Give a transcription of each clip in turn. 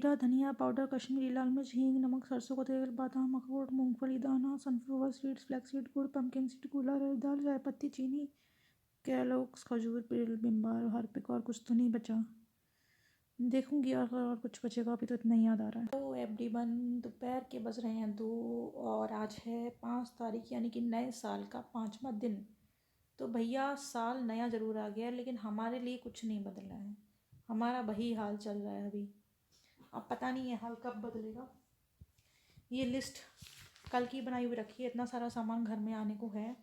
जीरा, धनिया पाउडर, कश्मीरी लाल मिर्च, हींग, नमक, सरसों का तेल, बादाम, अखरोट, मूंगफली दाना, सनफ्लावर सीड्स, फ्लैक्स सीड, गुड़, पम्पकिन सीड, कूला, अरहर दाल, चाय पत्ती, चीनी, कैलोग्स, खजूर, पिल, बिम्बार, हार्पिक और कुछ तो नहीं बचा। देखूंगी अगर और कुछ बचेगा। अभी तो इतना ही याद आ रहा है। तो एवरीवन, दोपहर के बज रहे हैं 2 और आज है 5 तारीख यानी कि नए साल का 5वां दिन। तो भैया साल नया ज़रूर आ गया है लेकिन हमारे लिए कुछ नहीं बदला है। हमारा वही हाल चल रहा है अभी। अब पता नहीं ये हाल कब बदलेगा। ये लिस्ट कल की बनाई हुई रखी है। इतना सारा सामान घर में आने को है।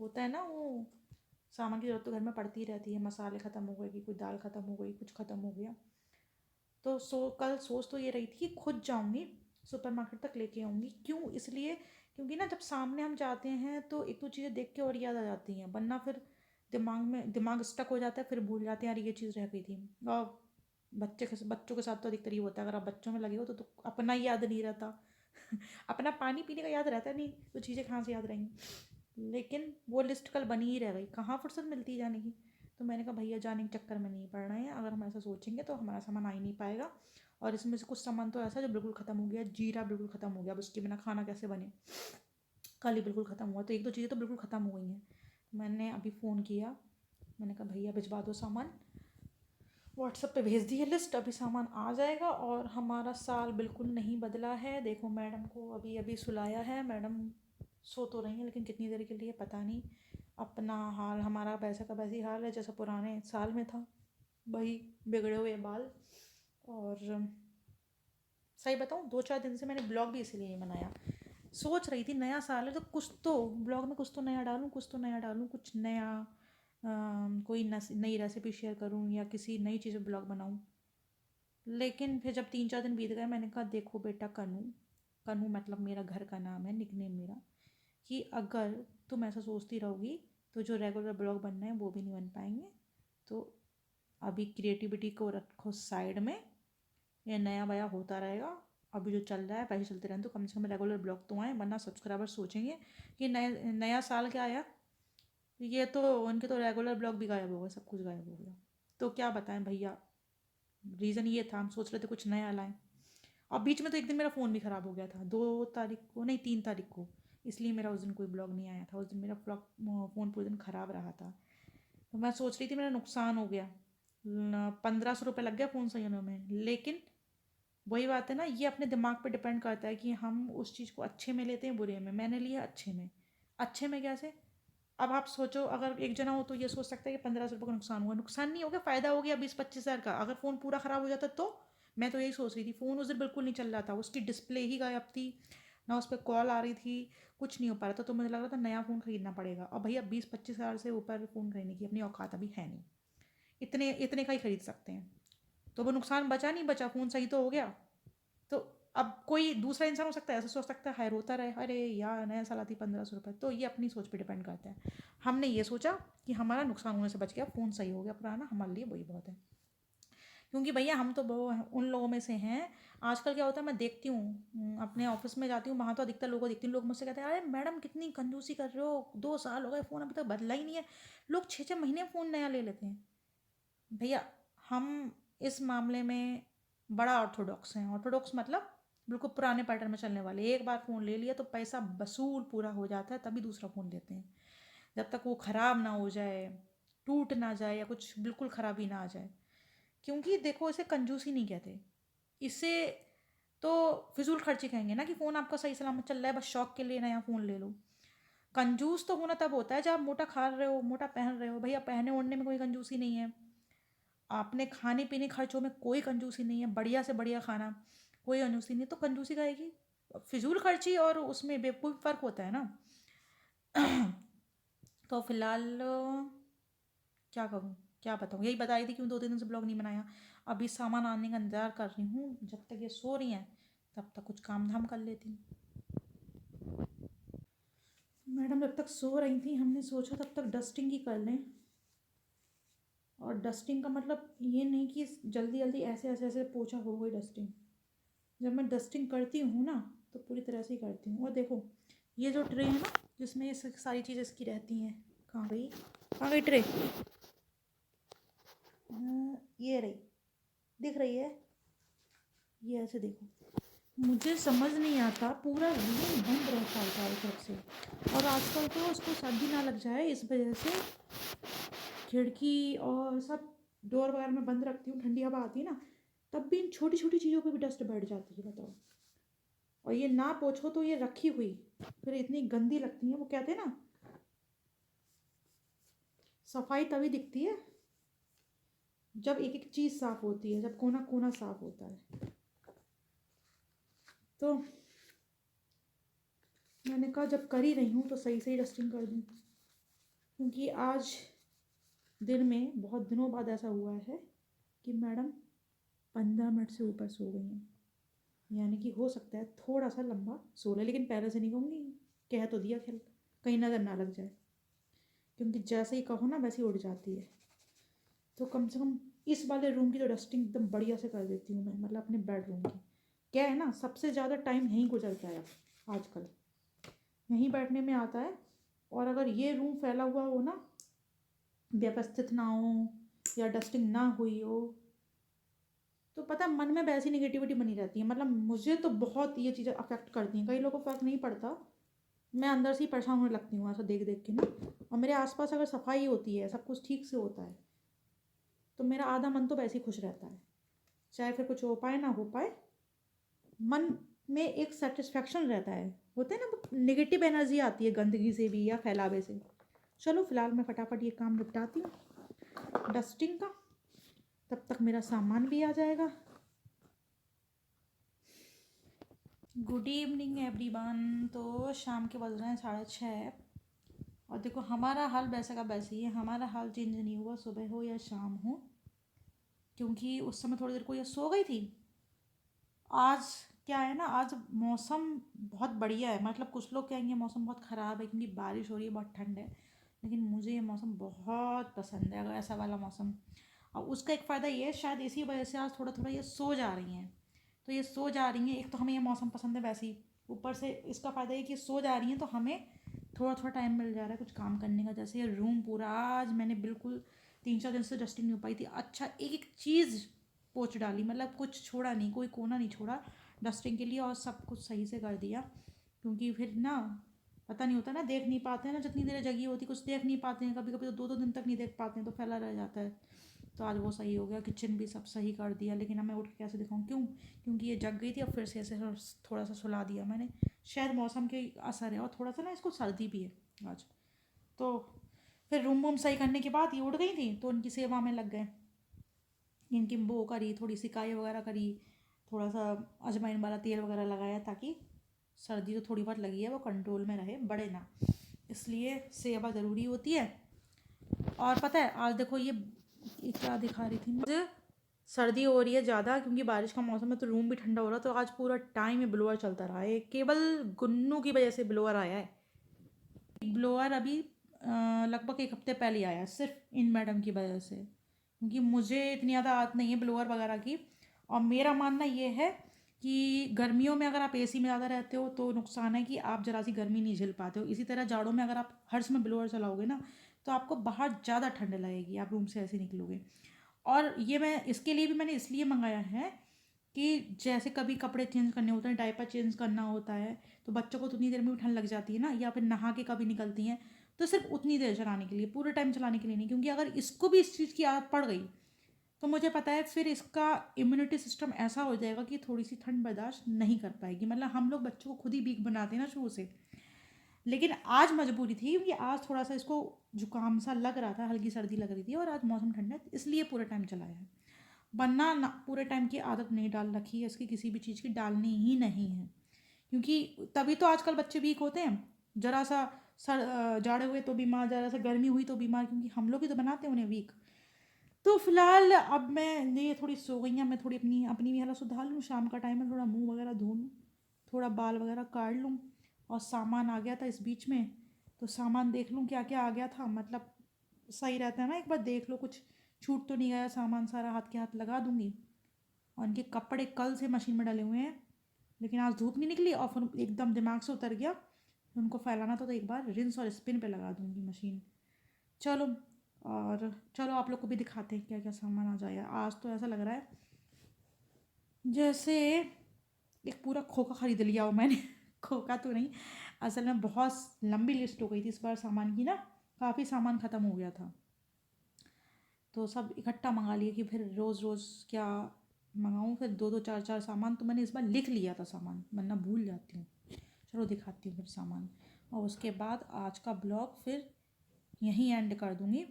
होता है ना वो सामान की ज़रूरत तो घर में पड़ती रहती है। मसाले ख़त्म हो गए कि कुछ दाल ख़त्म हो गई, कुछ ख़त्म हो गया। तो कल सोच तो ये रही थी कि खुद जाऊँगी सुपरमार्केट तक लेके आऊँगी। क्यों? इसलिए क्योंकि ना जब सामने हम जाते हैं तो एक दो चीज़ें देख के और याद आ जाती हैं, वरना फिर दिमाग स्टक हो जाता है। फिर भूल जाते हैं यार ये चीज़ रह गई थी। और बच्चों के साथ तो अधिकतर ये होता है। अगर आप बच्चों में लगे हो तो अपना ही याद नहीं रहता। अपना पानी पीने का याद रहता नहीं, तो चीज़ें कहाँ से याद रहेंगी। लेकिन वो लिस्ट कल बनी ही रह गई, कहाँ फुर्सत मिलती है जाने की। तो मैंने कहा भैया जाने के चक्कर में नहीं पड़ना है। अगर हम ऐसा सोचेंगे तो हमारा सामान आ ही नहीं पाएगा। और इसमें से कुछ सामान तो ऐसा जो बिल्कुल ख़त्म हो गया। जीरा बिल्कुल ख़त्म हो गया, अब उसके बिना खाना कैसे बने। कल ही बिल्कुल ख़त्म हुआ, तो एक दो चीज़ें तो बिल्कुल ख़त्म हो गई हैं। मैंने अभी फ़ोन किया, मैंने कहा भैया भिजवा दो सामान। व्हाट्सएप पे भेज दी है लिस्ट, अभी सामान आ जाएगा। और हमारा साल बिल्कुल नहीं बदला है। देखो मैडम को अभी अभी सुलाया है। मैडम सो तो रही हैं लेकिन कितनी देर के लिए पता नहीं। अपना हाल हमारा वैसा का वैसी हाल है जैसा पुराने साल में था। वही बिगड़े हुए बाल। और सही बताऊँ 2-4 दिन से मैंने ब्लॉग भी इसीलिए नहीं बनाया। सोच रही थी नया साल है तो कुछ तो ब्लॉग में कुछ तो नया डालूँ, कुछ नया कोई नई रेसिपी शेयर करूँ या किसी नई चीज़ पर ब्लॉग बनाऊँ। लेकिन फिर जब 3-4 दिन बीत गए मैंने कहा देखो बेटा कनू, कनू मतलब मेरा घर का नाम है, निकनेम मेरा, कि अगर तुम ऐसा सोचती रहोगी तो जो रेगुलर ब्लॉग बनना है वो भी नहीं बन पाएंगे। तो अभी क्रिएटिविटी को रखो साइड में, ये नया वया होता रहेगा। अभी जो चल रहा है वैसे चलते रहने तो कम से कम रेगुलर ब्लॉग तो आए, वरना सब्सक्राइबर सोचेंगे कि नया साल क्या आया, ये तो उनके तो रेगुलर ब्लॉग भी गायब हो गए, सब कुछ गायब हो गया। तो क्या बताएं भैया, रीज़न ये था हम सोच रहे थे कुछ नया लाएं। और बीच में तो एक दिन मेरा फ़ोन भी ख़राब हो गया था, 2 तारीख को नहीं 3 तारीख को। इसलिए मेरा उस दिन कोई ब्लॉग नहीं आया था। उस दिन मेरा फ़ोन पूरे दिन ख़राब रहा था। तो मैं सोच रही थी मेरा नुकसान हो गया, 1500 रुपये लग गया फ़ोन सही होने में। लेकिन वही बात है ना, ये अपने दिमाग पे डिपेंड करता है कि हम उस चीज़ को अच्छे में लेते हैं बुरे में। मैंने लिया अच्छे में। अच्छे में कैसे? अब आप सोचो, अगर एक जना हो तो ये सोच सकता है कि 1500 रुपये का नुकसान हुआ। नुकसान नहीं हो गया, फ़ायदा हो गया 20-25 हज़ार का। अगर फ़ोन पूरा ख़राब हो जाता तो मैं तो यही सोच रही थी। फ़ोन उस दिन बिल्कुल नहीं चल रहा था, उसकी डिस्प्ले ही गायब थी, ना उस पर कॉल आ रही थी, कुछ नहीं हो पा रहा था। तो मुझे लग रहा था नया फ़ोन ख़रीदना पड़ेगा। और भैया 20-25 हज़ार से ऊपर फ़ोन खरीदने की अपनी औकात अभी है नहीं। इतने इतने का ही खरीद सकते हैं। तो वो नुकसान बचा नहीं बचा, फ़ोन सही तो हो गया। तो अब कोई दूसरा इंसान हो सकता है ऐसा सोच सकता है, हाय रोता रहे, अरे यार नया साल आती 1500 रुपये। तो ये अपनी सोच पे डिपेंड करता है। हमने ये सोचा कि हमारा नुकसान होने से बच गया, फ़ोन सही हो गया पुराना, हमारे लिए वही बहुत है। क्योंकि भैया हम तो वो उन लोगों में से हैं। आजकल क्या होता है मैं देखती हूँ, अपने ऑफिस में जाती हूँ, वहाँ तो अधिकतर लोगों को देखती हूँ। लोग मुझसे कहते हैं अरे मैडम कितनी कंजूसी कर रहे हो, 2 साल हो गए फ़ोन अभी तक बदला ही नहीं है। लोग 6-6 महीने फ़ोन नया ले लेते हैं। भैया हम इस मामले में बड़ा ऑर्थोडॉक्स हैं। ऑर्थोडॉक्स मतलब बिल्कुल पुराने पैटर्न में चलने वाले। एक बार फ़ोन ले लिया तो पैसा वसूल पूरा हो जाता है, तभी दूसरा फ़ोन लेते हैं। जब तक वो ख़राब ना हो जाए, टूट ना जाए या कुछ बिल्कुल ख़राबी ना आ जाए। क्योंकि देखो इसे कंजूसी नहीं कहते, इसे तो फिजूल खर्ची कहेंगे ना, कि फ़ोन आपका सही सलामत चल रहा है बस शौक के लिए नया फ़ोन ले लो। कंजूस तो होना तब होता है जब आप मोटा खा रहे हो, मोटा पहन रहे हो। भैया पहने ओढ़ने में कोई कंजूसी नहीं है, आपने खाने पीने खर्चों में कोई कंजूसी नहीं है, बढ़िया से बढ़िया खाना, कोई कंजूसी नहीं है। तो कंजूसी कहेगी, फिजूल खर्ची और उसमें बेवकूफ़ फ़र्क होता है ना। तो फिलहाल क्या करूँ, क्या बताऊँ, यही बता रही थी क्यों 2-3 दिन से ब्लॉग नहीं बनाया। अभी सामान आने का इंतज़ार कर रही हूँ, जब तक ये सो रही हैं तब तक कुछ काम धाम कर लेती हूँ। मैडम जब तक सो रही थी हमने सोचा तब तक डस्टिंग ही कर लें। और डस्टिंग का मतलब ये नहीं कि जल्दी जल्दी ऐसे ऐसे ऐसे पोछा हो गई डस्टिंग। जब मैं डस्टिंग करती हूँ ना तो पूरी तरह से ही करती हूँ। और देखो ये जो ट्रे है ना जिसमें ये सारी चीज़ें इसकी रहती हैं, कहाँ गई ट्रे? ये रही, दिख रही है? ये ऐसे देखो, मुझे समझ नहीं आता, पूरा रूम बंद रहता है चारों तरफ से। और आजकल तो उसको सर्दी ना लग जाए इस वजह से खिड़की और सब डोर वगैरह में बंद रखती हूँ, ठंडी हवा आती है ना, तब भी इन छोटी छोटी चीज़ों पे भी डस्ट बैठ जाती है, बताओ। और ये ना पोछो तो ये रखी हुई फिर इतनी गंदी लगती है। वो कहते हैं ना, सफाई तभी दिखती है जब एक एक चीज़ साफ होती है, जब कोना कोना साफ होता है। तो मैंने कहा जब कर ही रही हूँ तो सही सही डस्टिंग कर दूँ, क्योंकि आज दिन में बहुत दिनों बाद ऐसा हुआ है कि मैडम 15 मिनट से ऊपर सो गई हैं। यानी कि हो सकता है थोड़ा सा लंबा सो ले, लेकिन पहले से नहीं कहूँगी, कह तो दिया खेल, कहीं नज़र ना लग जाए, क्योंकि जैसे ही कहो ना वैसे ही उड़ जाती है। तो कम से कम इस वाले रूम की तो डस्टिंग एकदम बढ़िया से कर देती हूँ मैं, मतलब अपने बेडरूम की। क्या है ना, सबसे ज़्यादा टाइम यहीं गुजरता है अब आजकल, यहीं बैठने में आता है। और अगर ये रूम फैला हुआ हो ना, व्यवस्थित ना हो या डस्टिंग ना हुई हो, तो पता मन में वैसी निगेटिविटी बनी रहती है। मतलब मुझे तो बहुत ये चीज़ें अफेक्ट करती हैं, कई लोगों को फ़र्क नहीं पड़ता, मैं अंदर से ही परेशान होने लगती हूँ ऐसा देख देख के ना। और मेरे आसपास अगर सफाई होती है, सब कुछ ठीक से होता है, तो मेरा आधा मन तो वैसे ही खुश रहता है, चाहे फिर कुछ हो पाए ना हो पाए, मन में एक सेटिस्फेक्शन रहता है। होते हैं ना, नेगेटिव एनर्जी आती है गंदगी से भी या फैलावे से। चलो फिलहाल मैं फटाफट ये काम निपटाती हूँ डस्टिंग का, तब तक मेरा सामान भी आ जाएगा। Good evening everyone. तो शाम के बज रहे हैं 6:30, और देखो हमारा हाल वैसे का वैसे ही है, हमारा हाल चेंज नहीं हुआ, सुबह हो या शाम हो, क्योंकि उस समय थोड़ी देर को ये सो गई थी। आज क्या है ना, आज मौसम बहुत बढ़िया है, मतलब कुछ लोग कहेंगे मौसम बहुत ख़राब है क्योंकि बारिश हो रही है, बहुत ठंड है, लेकिन मुझे ये मौसम बहुत पसंद है, अगर ऐसा वाला मौसम। और उसका एक फ़ायदा ये है, शायद इसी वजह से आज थोड़ा थोड़ा ये सो जा रही हैं। तो ये सो जा रही हैं, एक तो हमें ये मौसम पसंद है वैसे ही, ऊपर से इसका फ़ायदा ये कि सो जा रही हैं तो हमें थोड़ा थोड़ा टाइम मिल जा रहा है कुछ काम करने का। जैसे ये रूम पूरा आज मैंने बिल्कुल 3-4 दिन से डस्टिंग नहीं हो पाई थी, अच्छा एक एक चीज़ पोंछ डाली, मतलब कुछ छोड़ा नहीं, कोई कोना नहीं छोड़ा डस्टिंग के लिए, और सब कुछ सही से कर दिया। क्योंकि फिर ना पता नहीं होता ना, देख नहीं पाते हैं ना, जितनी देर जगी होती कुछ देख नहीं पाते हैं, कभी कभी तो 2-2 दिन तक नहीं देख पाते हैं, तो फैला रह जाता है। तो आज वो सही हो गया, किचन भी सब सही कर दिया, लेकिन अब मैं उठ के कैसे दिखाऊँ, क्यों, क्योंकि ये जग गई थी, अब फिर से ऐसे थोड़ा सा सुला दिया मैंने। शायद मौसम के असर है, और थोड़ा सा ना इसको सर्दी भी है आज। तो फिर रूम वूम सही करने के बाद ये उठ गई थी, तो उनकी सेवा में लग गए, इनकी वो करी, थोड़ी सिकाई वगैरह करी, थोड़ा सा अजवाइन वाला तेल वगैरह लगाया, ताकि सर्दी तो थोड़ी बहुत लगी है वो कंट्रोल में रहे, बढ़े ना, इसलिए सेवा ज़रूरी होती है। और पता है आज देखो ये क्या दिखा रही थी मुझे, सर्दी हो रही है ज़्यादा क्योंकि बारिश का मौसम है, तो रूम भी ठंडा हो रहा है, तो आज पूरा टाइम ये ब्लोअर चलता रहा है, केवल गुन्नू की वजह से ब्लोअर आया है। ब्लोअर अभी लगभग 1 हफ्ते पहले ही आया, सिर्फ इन मैडम की वजह से, क्योंकि मुझे इतनी ज़्यादा आदत नहीं है ब्लोअर वगैरह की। और मेरा मानना ये है कि गर्मियों में अगर आप एसी में ज़्यादा रहते हो तो नुकसान है कि आप ज़रा सी गर्मी नहीं झेल पाते हो, इसी तरह जाड़ों में अगर आप हर समय ब्लोअर चलाओगे ना, तो आपको बाहर ज़्यादा ठंड लगेगी, आप रूम से ऐसे निकलोगे। और ये मैं इसके लिए भी मैंने इसलिए मंगाया है कि जैसे कभी कपड़े चेंज करने होते हैं, डायपर चेंज करना होता है, तो बच्चों को तो उतनी देर में भी ठंड लग जाती है ना, या फिर नहा के कभी निकलती हैं, तो सिर्फ उतनी देर चलाने के लिए, पूरे टाइम चलाने के लिए नहीं, क्योंकि अगर इसको भी इस चीज़ की आदत पड़ गई तो मुझे पता है फिर इसका इम्यूनिटी सिस्टम ऐसा हो जाएगा कि थोड़ी सी ठंड बर्दाश्त नहीं कर पाएगी। मतलब हम लोग बच्चों को खुद ही वीक बनाते हैं ना शुरू से, लेकिन आज मजबूरी थी क्योंकि आज थोड़ा सा इसको जुकाम सा लग रहा था, हल्की सर्दी लग रही थी, और आज मौसम ठंडा है इसलिए पूरे टाइम चलाया है, वरना ना पूरे टाइम की आदत नहीं डाल रखी है इसकी, किसी भी चीज़ की डालनी ही नहीं है, क्योंकि तभी तो आजकल बच्चे वीक होते हैं। जरा सा जाड़े हुए तो बीमार, जरा सा गर्मी हुई तो बीमार, क्योंकि हम लोग ही तो बनाते हैं उन्हें वीक। तो फिलहाल अब मैं ये थोड़ी सो गई हैं, मैं थोड़ी अपनी अपनी भी हालत सुधार लूँ, शाम का टाइम है, थोड़ा मुंह वगैरह धो लूँ, थोड़ा बाल वगैरह काट लूँ। और सामान आ गया था इस बीच में, तो सामान देख लूँ क्या क्या आ गया था, मतलब सही रहता है ना, एक बार देख लो कुछ छूट तो नहीं गया सामान, सारा हाथ के हाथ लगा दूँगी। और इनके कपड़े कल से मशीन में डले हुए हैं, लेकिन आज धूप नहीं निकली और फिर एकदम दिमाग से उतर गया, उनको फैलाना तो एक बार रिंस और स्पिन पे लगा दूँगी मशीन। चलो, और चलो आप लोग को भी दिखाते हैं क्या क्या सामान आ जाएगा। आज तो ऐसा लग रहा है जैसे एक पूरा खोखा खरीद लिया हो मैंने खोखा तो नहीं, असल में बहुत लंबी लिस्ट हो गई थी इस बार सामान की ना, काफ़ी सामान ख़त्म हो गया था, तो सब इकट्ठा मंगा लिए कि फिर रोज़ रोज़ क्या मंगाऊँ, फिर दो दो चार चार सामान, तो मैंने इस बार लिख लिया था सामान, वरना भूल जाती हूँ। चलो दिखाती हूँ फिर सामान, और उसके बाद आज का ब्लॉग फिर यहीं एंड कर दूँगी।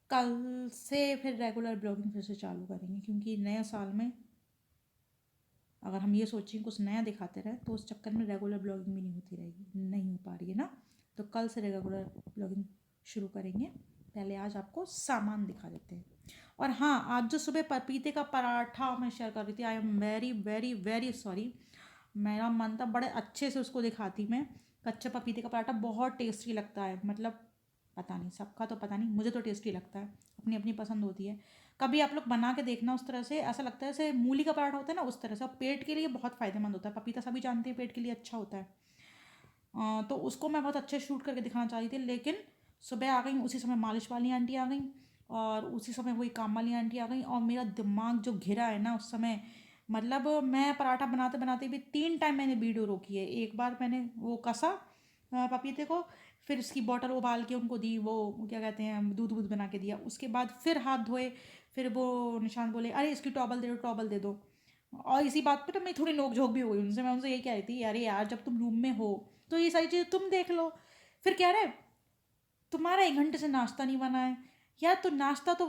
कल से फिर रेगुलर ब्लॉगिंग फिर से चालू करेंगे, क्योंकि नए साल में अगर हम ये सोचें कुछ नया दिखाते रहे तो उस चक्कर में रेगुलर ब्लॉगिंग भी नहीं होती रहेगी, नहीं हो पा रही है ना। तो कल से रेगुलर ब्लॉगिंग शुरू करेंगे। पहले आज आपको सामान दिखा देते हैं। और हाँ, आज जो सुबह पपीते का पराठा मैं शेयर कर रही थी, I am very very very sorry, मेरा मन था बड़े अच्छे से उसको दिखाती मैं। कच्चे पपीते का पराठा बहुत टेस्टी लगता है, मतलब पता नहीं सबका तो पता नहीं, मुझे तो टेस्टी लगता है, अपनी अपनी पसंद होती है। कभी आप लोग बना के देखना उस तरह से, ऐसा लगता है जैसे मूली का पराठा होता है ना उस तरह से, और पेट के लिए बहुत फ़ायदेमंद होता है। पपीता सभी जानते हैं पेट के लिए अच्छा होता है। तो उसको मैं बहुत अच्छे शूट करके दिखाना चाह रही थी, लेकिन सुबह आ गई, उसी समय मालिश वाली आंटी आ गई, और उसी समय वही काम वाली आंटी आ गई, और मेरा दिमाग जो घिरा है ना उस समय, मतलब मैं पराठा बनाते बनाते भी 3 टाइम मैंने वीडियो रोकी है। एक बार मैंने वो कसा पपीते को, फिर उसकी बॉटल उबाल के उनको दी, वो क्या कहते हैं दूध वूध बना के दिया, उसके बाद फिर हाथ धोए, फिर वो निशान बोले अरे इसकी टॉवल दे दो, टॉवल दे दो। और इसी बात पे तो मैं थोड़ी नोक झोंक भी हो गई उनसे, मैं उनसे यही कह रही थी अरे यार जब तुम रूम में हो तो ये सारी चीज़ें तुम देख लो। फिर कह रहे तुम्हारा 1 घंटे से नाश्ता नहीं बना है। यार तो नाश्ता तो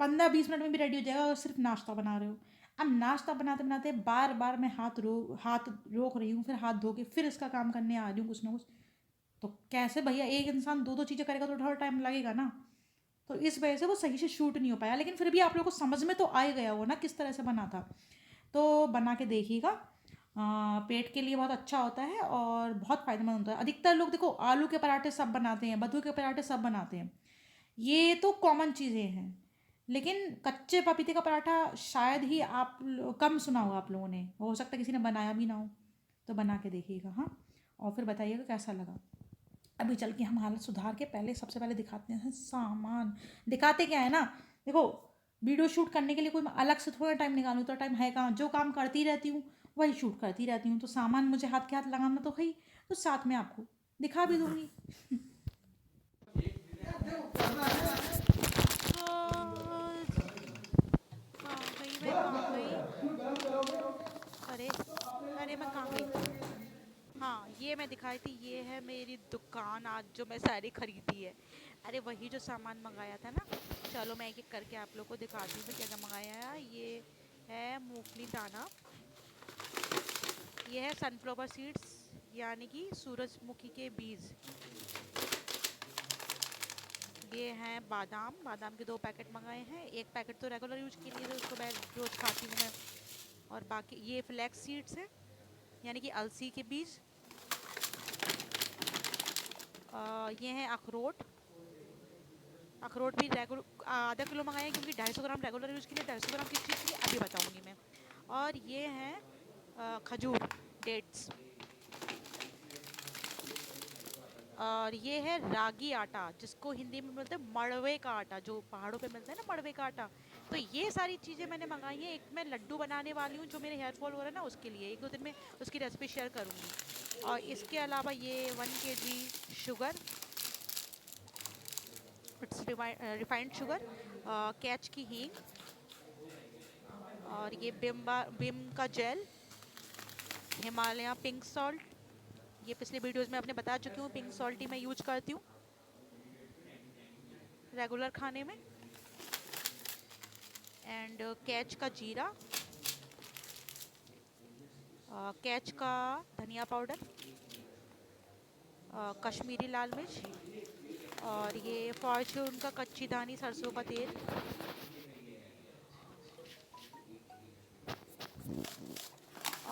15-20 मिनट में भी रेडी हो जाएगा, अगर सिर्फ नाश्ता बना रहे हो। अब नाश्ता बनाते बनाते बार बार मैं हाथ रोक रही हूँ, फिर हाथ धो के फिर इसका काम करने आ रही हूँ कुछ ना कुछ, तो कैसे भैया एक इंसान दो दो चीज़ें करेगा तो थोड़ा टाइम लगेगा ना। तो इस वजह से वो सही से शूट नहीं हो पाया, लेकिन फिर भी आप लोगों को समझ में तो आ ही गया हो ना किस तरह से बना था। तो बना के देखिएगा, पेट के लिए बहुत अच्छा होता है और बहुत फ़ायदेमंद होता है। अधिकतर लोग देखो आलू के पराठे सब बनाते हैं, बथुए के पराठे सब बनाते हैं, ये तो कॉमन चीज़ें हैं। लेकिन कच्चे पपीते का पराठा शायद ही कम सुना हो आप लोगों ने, हो सकता है किसी ने बनाया भी ना हो। तो बना के देखिएगा हाँ, और फिर बताइएगा कैसा लगा। अभी चल के हम हालत सुधार के पहले सबसे पहले दिखाते हैं सामान। दिखाते क्या है ना, देखो वीडियो शूट करने के लिए कोई मैं अलग से थोड़ा टाइम निकालूँ, तो टाइम है कहाँ, जो काम करती रहती हूँ वही शूट करती रहती हूँ, तो सामान मुझे हाथ के हाथ लगाना तो है ही, तो साथ में आपको दिखा भी दूँगी। कहाँ गई मैं, कहाँ गई, अरे अरे मैं कहाँ गई। हाँ ये मैं दिखाई थी, ये है मेरी दुकान आज जो मैं सारी खरीदी है। अरे वही जो सामान मंगाया था ना, चलो मैं एक एक करके आप लोग को दिखाती हूँ मैं क्या क्या मंगाया है। ये है मूंगफली दाना, ये है सनफ्लावर सीड्स यानी कि सूरजमुखी के बीज, ये हैं बादाम, बादाम के 2 पैकेट मंगाए हैं, एक पैकेट तो रेगुलर यूज के लिए उसको मैं रोज खाती हूँ मैं, और बाकी ये फ्लैक्स सीड्स है यानी कि अलसी के बीज। ये हैं अखरोट, अखरोट भी रेगुलर आधा किलो मंगाए हैं क्योंकि 250 ग्राम रेगुलर यूज के लिए, 250 ग्राम किस चीज़ के लिए अभी बताऊंगी मैं। और ये हैं खजूर, डेट्स। और ये है रागी आटा, जिसको हिंदी में बोलते हैं मड़वे का आटा, जो पहाड़ों पे मिलता है ना मड़वे का आटा। तो ये सारी चीज़ें मैंने मंगाई हैं। एक मैं लड्डू बनाने वाली हूँ जो मेरे हेयर फॉल हो रहा है ना उसके लिए, 1-2 दिन में उसकी रेसिपी शेयर करूँगी। और इसके अलावा ये 1 kg sugar, it's refined sugar, catch की हींग, और ये बिम का जेल, हिमालय पिंक सॉल्ट, ये पिछले वीडियोस में आपने बता चुकी हूँ, पिंक सॉल्ट ही मैं यूज करती हूँ रेगुलर खाने में। एंड कैच का जीरा, कैच का धनिया पाउडर, कश्मीरी लाल मिर्च, और ये फॉर्चून का कच्ची दानी सरसों का तेल,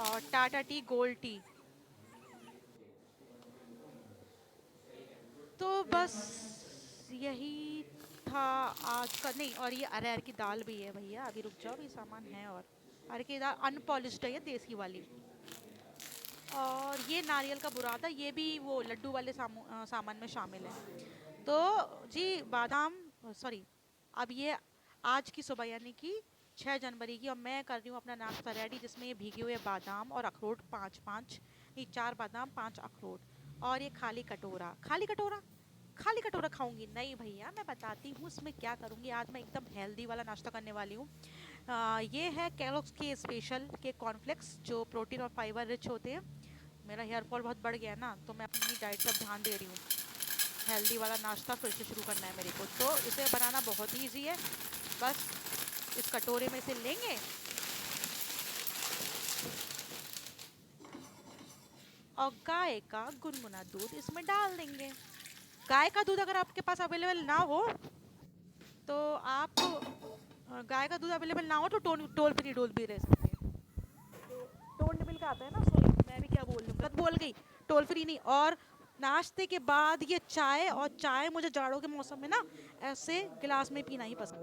और टाटा टी गोल्ड टी। तो बस यही था आज का, नहीं और ये अरहर की दाल भी है भैया, अभी रुक जाओ, ये सामान है। और अरहर की दाल अनपॉलिश्ड है ये, देसी वाली। और ये नारियल का बुरादा, ये भी वो लड्डू वाले सामान में शामिल है। तो जी बादाम, सॉरी, अब ये आज की सुबह यानी कि 6 जनवरी की, और मैं कर रही हूँ अपना नाश्ता रेडी, जिसमें ये भीगे हुए बादाम और अखरोट, पाँच पाँच, नहीं 4 बादाम 5 अखरोट, और ये खाली कटोरा। खाली कटोरा, खाली कटोरा खाऊंगी नहीं भैया, मैं बताती हूँ इसमें क्या करूँगी। आज मैं एकदम हेल्दी वाला नाश्ता करने वाली हूँ। ये है कैलॉग्स के स्पेशल के कॉर्नफ्लेक्स, जो प्रोटीन और फाइबर रिच होते हैं। मेरा हेयर फॉल बहुत बढ़ गया है ना, तो मैं अपनी डाइट पर ध्यान दे रही हूँ। हेल्दी वाला नाश्ता फिर से शुरू करना है मेरे को, तो इसे बनाना बहुत ही ईजी है। बस इस कटोरे में से लेंगे और गाय का गुनगुना दूध इसमें डाल देंगे। गाय का दूध अगर आपके पास अवेलेबल ना हो, तो आप गाय का दूध अवेलेबल ना हो तो टोल फ्री डोल भी रह सकते हैं। तो टोल मिल का आता है ना, सॉरी मैं भी क्या बोल रही हूँ, गलत बोल गई। टोल फ्री नहीं। और नाश्ते के बाद ये चाय, और चाय मुझे जाड़ों के मौसम में ना ऐसे गिलास में पीना ही पसंद।